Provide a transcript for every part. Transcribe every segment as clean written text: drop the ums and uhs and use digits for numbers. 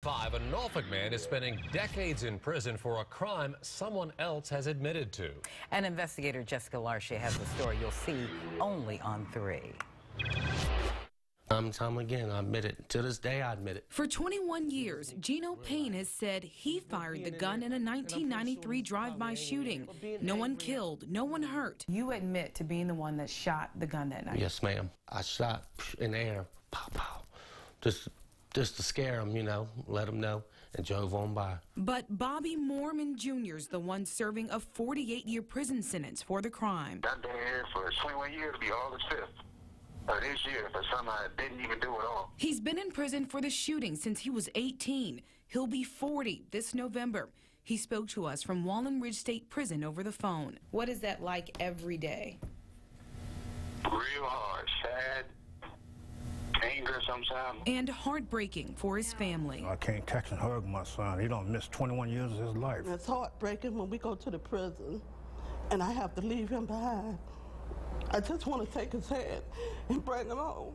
A Norfolk man is spending decades in prison for a crime someone else has admitted to. And investigator Jessica LARCHE has the story you'll see only on 3. Time again, I admit it. To this day, I admit it. For 21 years, GENO PAYNE has said he fired the gun in a 1993 drive-by shooting. No one killed, no one hurt. You admit to being the one that shot the gun that night? Yes, ma'am. I shot in the air, pow, pow, just to scare him, you know, let him know, and drove on by. But Bobbie MORMAN Jr.'s the one serving a 48-year prison sentence for the crime. I've been here for 21 years, to be August 5th. This year for something I didn't even do at all. He's been in prison for the shooting since he was 18. He'll be 40 this November. He spoke to us from Wallen Ridge State Prison over the phone. What is that like every day? Real hard, sad, anger sometimes. And heartbreaking for his family. I can't text and hug my son. He done missed 21 years of his life. It's heartbreaking when we go to the prison and I have to leave him behind. I just want to take his hand and bring him home.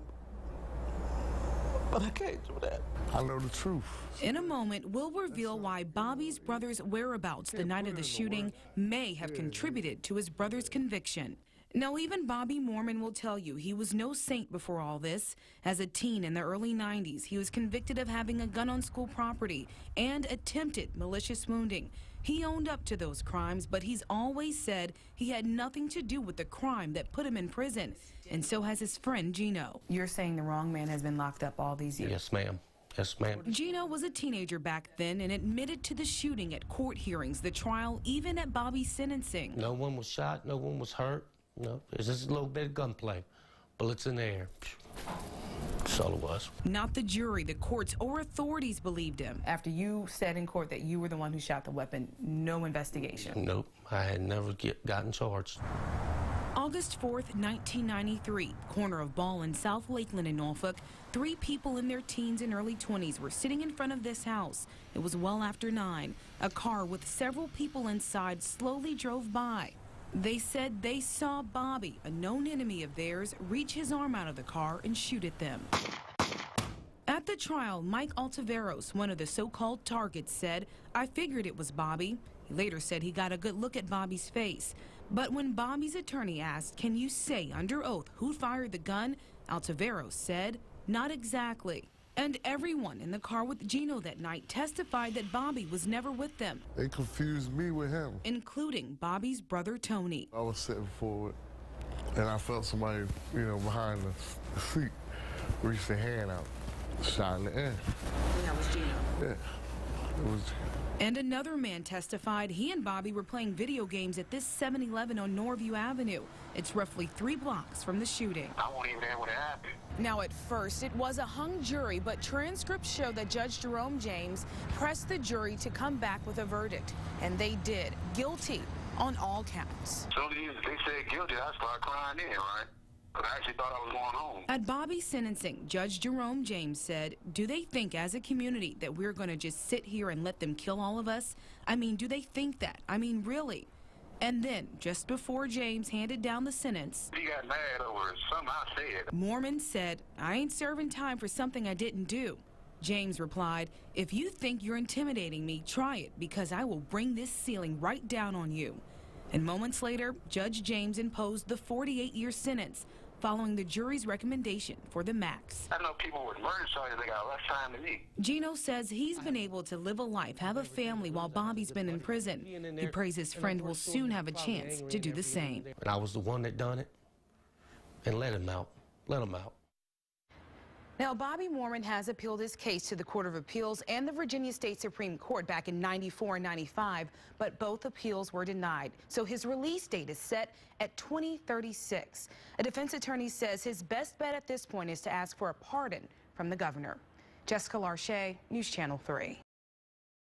But I can't do that. I know the truth. In a moment, we'll reveal why Bobbie's brother's whereabouts the night of the shooting may have contributed to his brother's conviction. Now, even Bobbie MORMAN will tell you he was no saint before all this. As a teen in the early 90s, he was convicted of having a gun on school property and attempted malicious wounding. He owned up to those crimes, but he's always said he had nothing to do with the crime that put him in prison. And so has his friend GENO. You're saying the wrong man has been locked up all these years? Yes, ma'am. Yes, ma'am. GENO was a teenager back then and admitted to the shooting at court hearings, the trial, even at Bobbie's sentencing. No one was shot, no one was hurt. No, it's just a little bit of gunplay. Bullets in the air. That's all it was. Not the jury, the courts, or authorities believed him. After you said in court that you were the one who shot the weapon, no investigation? Nope, I had never gotten charged. August 4th, 1993, corner of Ball and South Lakeland in Norfolk, 3 people in their teens and early 20s were sitting in front of this house. It was well after 9. A car with several people inside slowly drove by. They said they saw Bobbie, a known enemy of theirs, reach his arm out of the car and shoot at them. At the trial, Mike Altiveros, one of the so-called targets, said, "I figured it was Bobbie." He later said he got a good look at Bobbie's face. But when Bobbie's attorney asked, "Can you say under oath who fired the gun?" Altiveros said, "Not exactly." And everyone in the car with GENO that night testified that Bobbie was never with them. They confused me with him. Including Bobbie's brother, Tony. I was sitting forward, and I felt somebody, behind the seat, reach their hand out, shot in the air. And that was GENO? Yeah, it was. And another man testified he and Bobbie were playing video games at this 7-Eleven on Norview Avenue. It's roughly 3 blocks from the shooting. I won't even know what happened. Now, at first, it was a hung jury, but transcripts show that Judge Jerome James pressed the jury to come back with a verdict. And they did. Guilty on all counts. So they said guilty, I started crying in, right? But I actually thought I was going home. At Bobbie's sentencing, Judge Jerome James said, "Do they think as a community that we're going to just sit here and let them kill all of us? I mean, do they think that? I mean, really?" And then, just before James handed down the sentence, He got mad over something I said. MORMAN said, "I ain't serving time for something I didn't do." James replied, "If you think you're intimidating me, try it, because I will bring this ceiling right down on you." And moments later, Judge James imposed the 48-year sentence, following the jury's recommendation for the max. I know people with murder charges, they got less time than me. GENO says he's been able to live a life, have a family while Bobbie's been in prison. He prays his friend will soon have a chance to do the same. And I was the one that done it, and let him out. Let him out. Now, Bobbie MORMAN has appealed his case to the Court of Appeals and the Virginia State Supreme Court back in '94 and '95, but both appeals were denied. So his release date is set at 2036. A defense attorney says his best bet at this point is to ask for a pardon from the governor. Jessica LARCHE, News Channel 3.